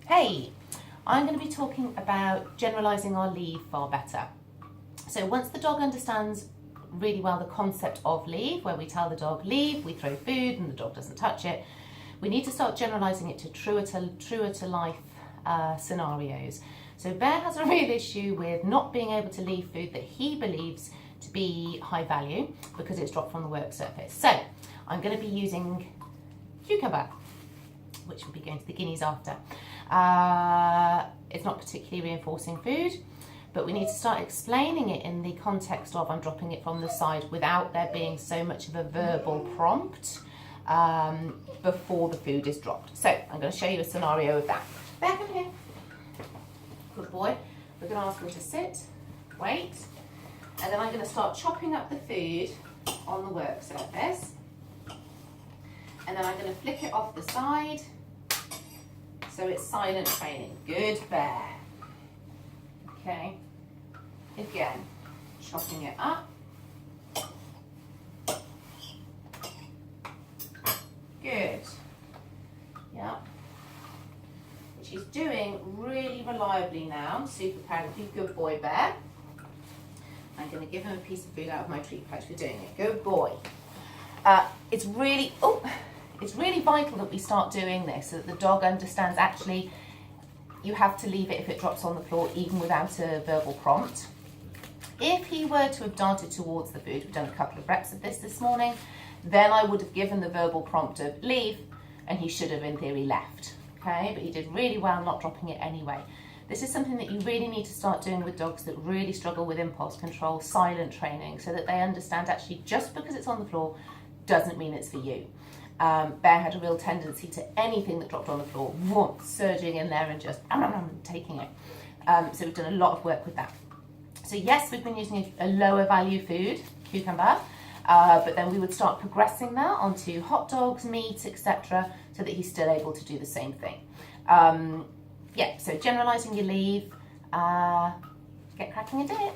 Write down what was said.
Hey, I'm going to be talking about generalizing our leave far better. So once the dog understands really well the concept of leave, where we tell the dog leave, we throw food and the dog doesn't touch it, we need to start generalizing it to truer to life scenarios. So Bear has a real issue with not being able to leave food that he believes to be high value because it's dropped from the work surface. So I'm going to be using cucumber, which will be going to the guineas after. It's not particularly reinforcing food, but we need to start explaining it in the context of I'm dropping it from the side without there being so much of a verbal prompt before the food is dropped. So I'm going to show you a scenario of that. Bear, come here. Good boy. We're going to ask him to sit, wait, and then I'm going to start chopping up the food on the work surface. And then I'm going to flick it off the side so it's silent training. Good, Bear. Okay. Again, chopping it up. Good. Yep. Which he's doing really reliably now. Super proud of you. Good boy, Bear. I'm going to give him a piece of food out of my treat pouch for doing it. Good boy. It's really vital that we start doing this so that the dog understands actually you have to leave it if it drops on the floor even without a verbal prompt. If he were to have darted towards the food, we've done a couple of reps of this morning, then I would have given the verbal prompt of leave and he should have in theory left. Okay, but he did really well not dropping it anyway. This is something that you really need to start doing with dogs that really struggle with impulse control, silent training, so that they understand actually just because it's on the floor doesn't mean it's for you. Bear had a real tendency to anything that dropped on the floor, surging in there and just taking it. So we've done a lot of work with that. So yes, we've been using a lower value food, cucumber, but then we would start progressing that onto hot dogs, meat, etc., so that he's still able to do the same thing. Yeah, so generalizing your leave, get cracking and do it.